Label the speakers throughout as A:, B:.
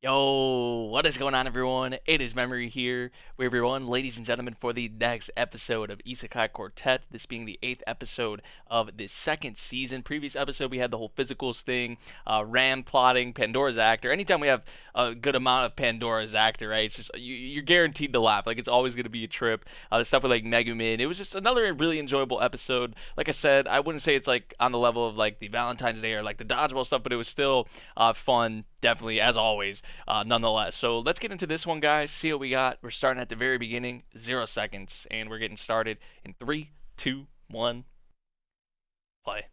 A: Yo, what is going on, everyone? It is Memory here, with everyone, ladies and gentlemen, for the next episode of Isekai Quartet. This being the 8th episode of the second season. Previous episode, we had the whole physicals thing, Ram plotting, Pandora's actor. Anytime we have a good amount of Pandora's actor, right? It's just you're guaranteed to laugh. Like it's always going to be a trip. The stuff with like Megumin. It was just another really enjoyable episode. Like I said, I wouldn't say it's like on the level of like the Valentine's Day or like the dodgeball stuff, but it was still fun, definitely as always. Nonetheless. So let's get into this one, guys. See what we got. We're starting at the very beginning, 0 seconds, and we're getting started in 3, 2, 1, play.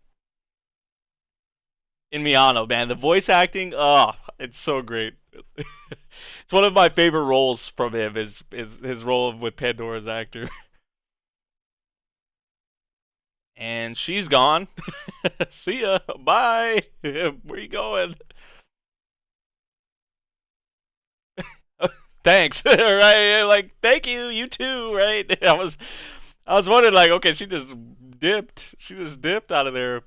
A: In Miyano, man, the voice acting, oh, it's so great. It's one of my favorite roles from him. Is his role with Pandora's actor. And she's gone. See ya. Bye. Where you going? Thanks. Right? Like, thank you. You too. Right? I was wondering, like, okay, she just dipped. She just dipped out of there.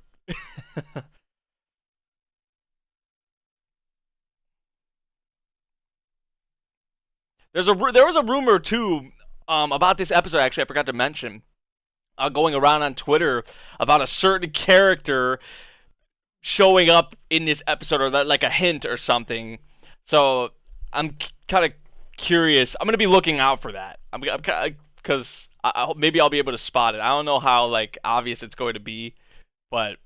A: There was a rumor too, about this episode. Actually, I forgot to mention, going around on Twitter about a certain character showing up in this episode, or like a hint or something. So I'm kind of curious. I'm gonna be looking out for that. I'm kind of, because maybe I'll be able to spot it. I don't know how like obvious it's going to be, but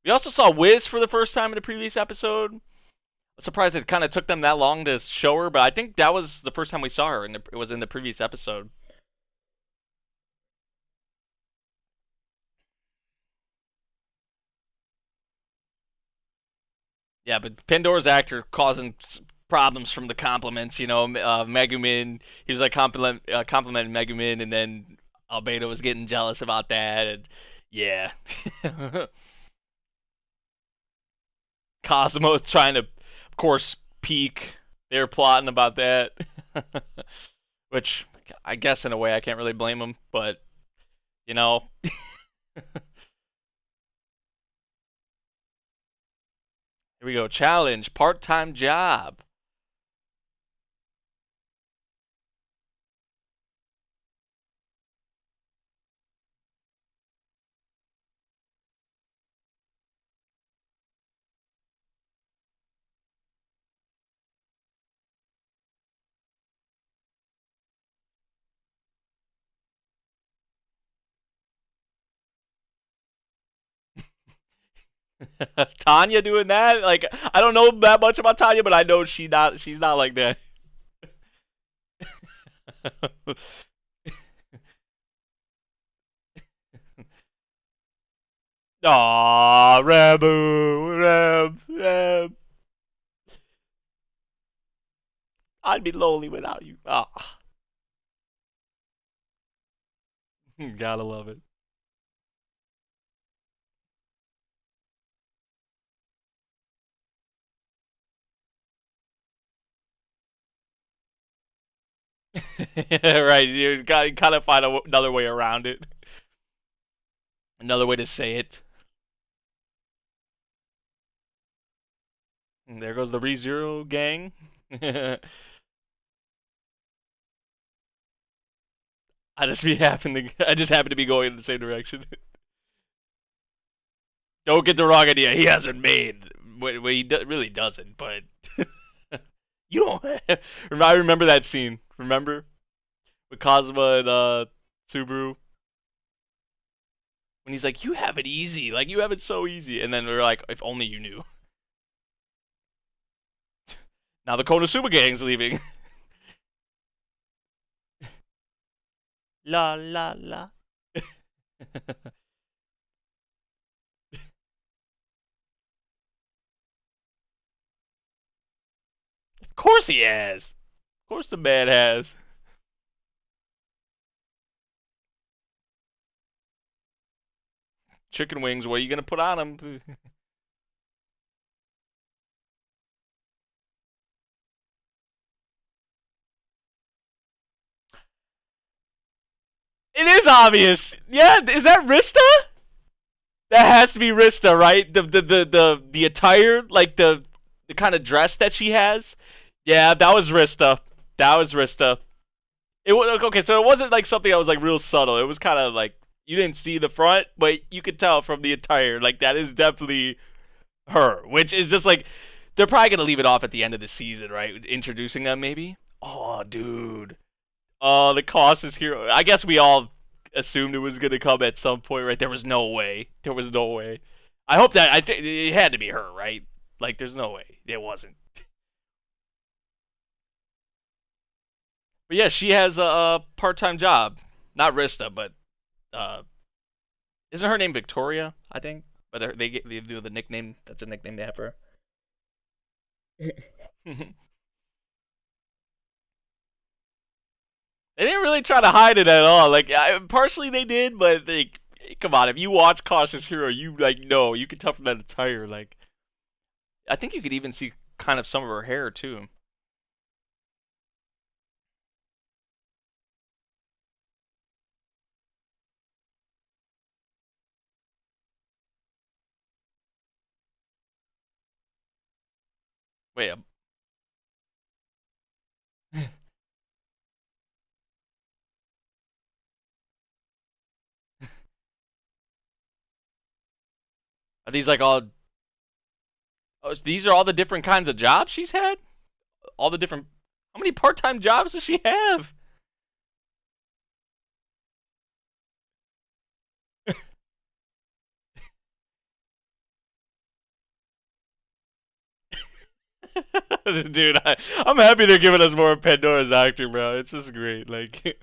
A: we also saw Wiz for the first time in the previous episode. I'm surprised it kind of took them that long to show her, but I think that was the first time we saw her. It was in the previous episode. Yeah, but Pandora's actor causing problems from the compliments. Megumin. He was like complimenting Megumin, and then Albedo was getting jealous about that. And yeah, Cosmo's trying to, of course, peek. They're plotting about that, which I guess in a way I can't really blame him. But you know, here we go. Challenge: part-time job. Tanya doing that? Like, I don't know that much about Tanya, but I know she's not like that. Aw, Rabu, Rab. I'd be lonely without you. Ah, gotta love it. Right, you gotta kind of find another way around it. Another way to say it. And there goes the ReZero gang. I just happen to be going in the same direction. Don't get the wrong idea. He hasn't made. Well, really doesn't. But you don't. I remember that scene. Remember with Kazuma and Subaru when he's like, "You have it easy. Like you have it so easy." And then we're like, "If only you knew." Now the Konosuba gang's leaving. La la la. Of course he has. Of course the man has. Chicken wings. What are you gonna put on them? It is obvious. Yeah, is that Rista? That has to be Rista, right? The attire, like the kind of dress that she has. Yeah, that was Rista. That was Rista. It was okay. So it wasn't like something that was like real subtle. It was kind of like you didn't see the front, but you could tell from the attire. Like that is definitely her, which is just like they're probably gonna leave it off at the end of the season, right? Introducing them, maybe. Oh, dude. Oh, the cautious hero. I guess we all assumed it was gonna come at some point, right? There was no way. There was no way. I hope that I think it had to be her, right? Like, there's no way it wasn't. But yeah, she has a part-time job. Not Rista, but uh, isn't her name Victoria? I think. But they do the nickname. That's a nickname they have for her. They didn't really try to hide it at all. Like, partially they did, but like, come on, if you watch Cautious Hero, you like know you can tell from that attire. Like, I think you could even see kind of some of her hair too. Wait, are these like all? Oh, these are all the different kinds of jobs she's had. All the different. How many part-time jobs does she have? Dude, I'm happy they're giving us more Pandora's actor, bro. It's just great. Like,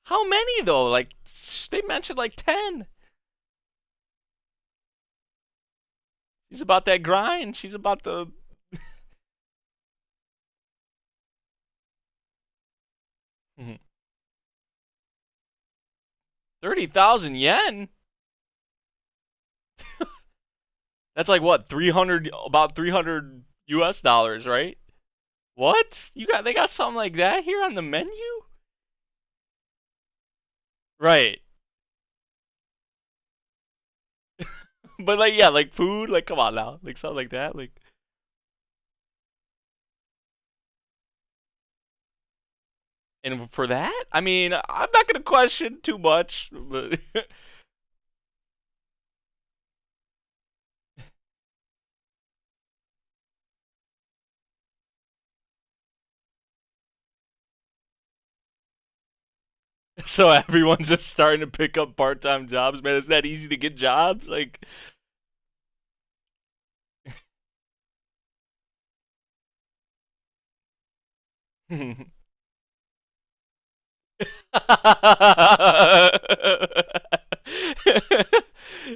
A: how many though? Like, they mentioned like 10. She's about that grind. She's about the 30,000 yen. That's like what 300, about 300 US dollars, right? What? They got something like that here on the menu? Right. But like yeah, like food, like come on now. Like something like that. Like and for that, I mean, I'm not gonna question too much, but so everyone's just starting to pick up part-time jobs, man. It's that easy to get jobs, like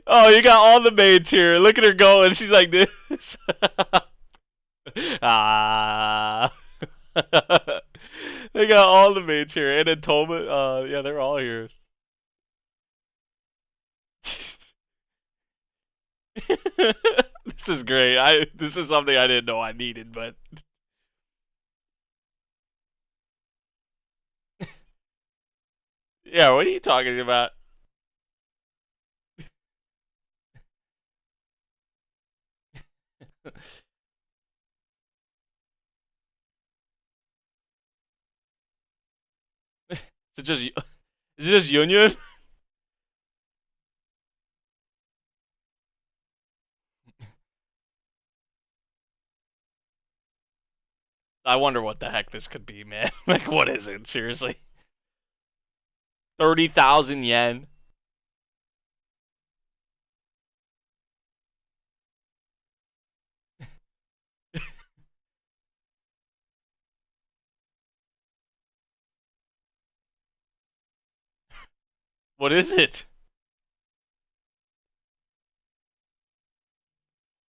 A: oh, you got all the maids here. Look at her going. She's like this. Ah. They got all the maids here. And then Toma, yeah, they're all here. This is great. This is something I didn't know I needed, but yeah, what are you talking about? Is it just Union? I wonder what the heck this could be, man. Like, what is it? Seriously, 30,000 yen. What is it?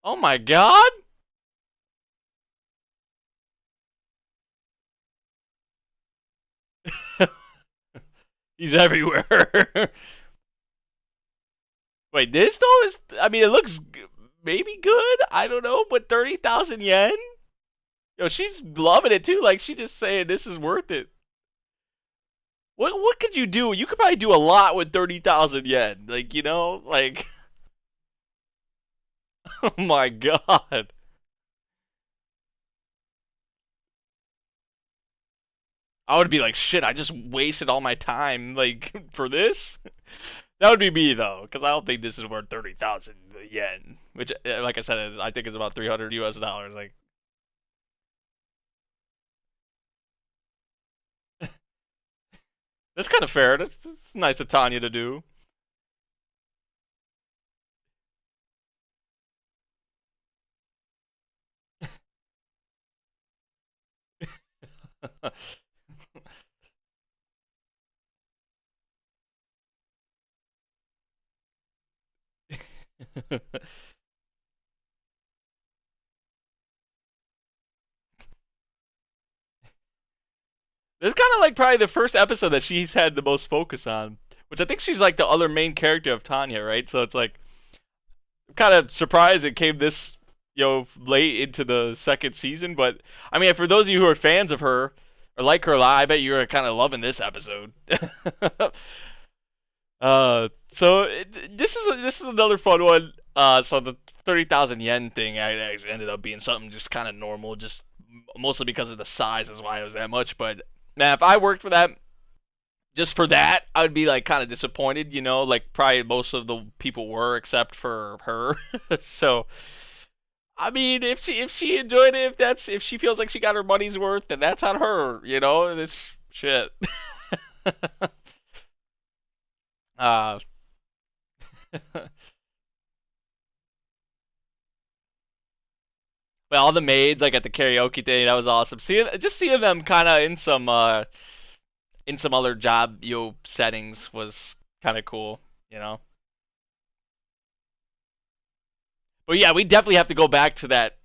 A: Oh my god! He's everywhere. Wait, this though is. I mean, it looks maybe good. I don't know, but 30,000 yen. Yo, she's loving it too. Like she just saying this is worth it. What could you do? You could probably do a lot with 30,000 yen. Like like. Oh my god. I would be like, shit, I just wasted all my time, like, for this? That would be me, though, because I don't think this is worth 30,000 yen. Which, like I said, I think is about 300 US dollars. Like, that's kind of fair. That's nice of Tanya to do. This is kind of like probably the first episode that she's had the most focus on, which I think she's like the other main character of Tanya, right? So it's like I'm kind of surprised it came this late into the second season. But I mean, for those of you who are fans of her or like her a lot, I bet you're kind of loving this episode. This is another fun one. So the 30,000 yen thing actually ended up being something just kind of normal, just mostly because of the size is why it was that much. But man, if I worked for that, just for that, I would be like kind of disappointed. Like probably most of the people were, except for her. So I mean, if she enjoyed it, if she feels like she got her money's worth, then that's on her. This shit. uh. But all the maids like at the karaoke thing, that was awesome. Seeing them kind of in some other job settings was kind of cool, you know. But yeah, we definitely have to go back to that.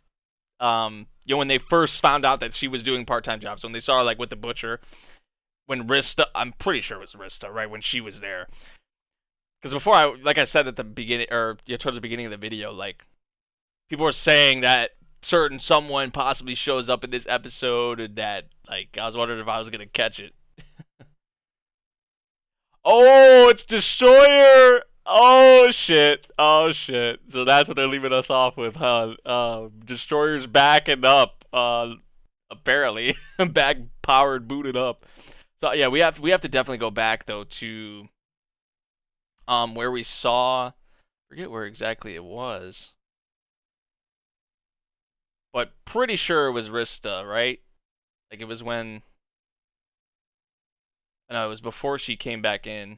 A: When they first found out that she was doing part-time jobs, when they saw her like with the butcher, when Rista, I'm pretty sure it was Rista, right when she was there. Because before like I said at the beginning, or towards the beginning of the video, like people were saying that certain someone possibly shows up in this episode, and that like I was wondering if I was gonna catch it. Oh, it's Destroyer. Oh shit. Oh shit. So that's what they're leaving us off with, huh? Destroyer's backing up. Apparently, back powered, booted up. So yeah, we have to definitely go back though to where we saw. Forget where exactly it was, but pretty sure it was Rista, right? Like it was when. No, it was before she came back in. Let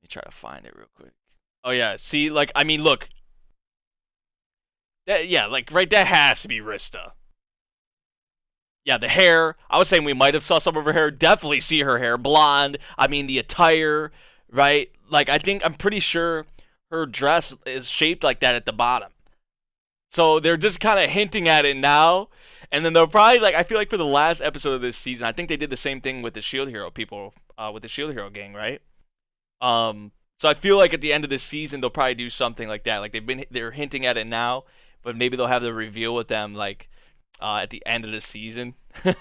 A: me try to find it real quick. Oh yeah, see, like I mean, look, yeah, like right, that has to be Rista. Yeah, the hair. I was saying we might have saw some of her hair. Definitely see her hair, blonde. I mean, the attire, right? Like I'm pretty sure her dress is shaped like that at the bottom. So they're just kind of hinting at it now, and then they'll probably like. I feel like for the last episode of this season, I think they did the same thing with the Shield Hero people, with the Shield Hero gang, right? So I feel like at the end of this season they'll probably do something like that. Like they're hinting at it now, but maybe they'll have the reveal with them like at the end of the season. But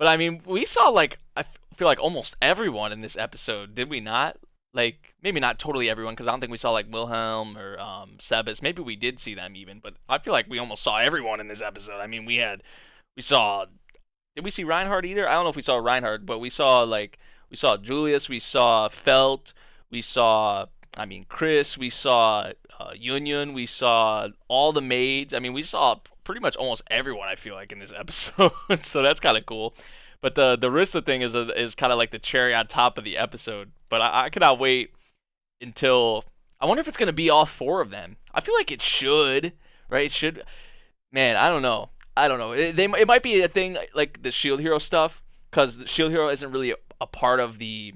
A: I mean, we saw like I feel like almost everyone in this episode, did we not? Like maybe not totally everyone, because I don't think we saw like Wilhelm or Sebas. Maybe we did see them even, but I feel like we almost saw everyone in this episode. I mean, we saw. Did we see Reinhardt either? I don't know if we saw Reinhardt, but we saw Julius, we saw Felt, we saw I mean Chris, we saw Union, we saw all the maids. I mean, we saw pretty much almost everyone. I feel like in this episode, so that's kind of cool. But the Rissa thing is kind of like the cherry on top of the episode. But I cannot wait until I wonder if it's gonna be all four of them. I feel like it should, right? It should. Man, I don't know. I don't know. It might be a thing like the Shield Hero stuff, because the Shield Hero isn't really a part of the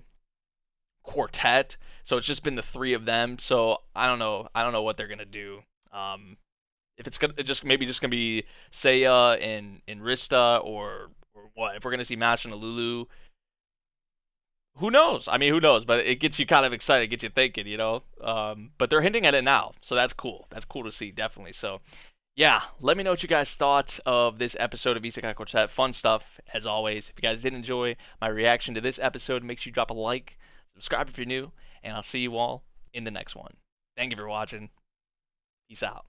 A: quartet, so it's just been the three of them. So I don't know. I don't know what they're gonna do. If it's gonna just gonna be Seiya and Rista, or what? If we're gonna see Mash and Lulu, who knows? I mean, who knows? But it gets you kind of excited, it gets you thinking, you know. But they're hinting at it now, so that's cool. That's cool to see, definitely. So yeah, let me know what you guys thought of this episode of Isekai Quartet. Fun stuff, as always. If you guys did enjoy my reaction to this episode, make sure you drop a like, subscribe if you're new, and I'll see you all in the next one. Thank you for watching. Peace out.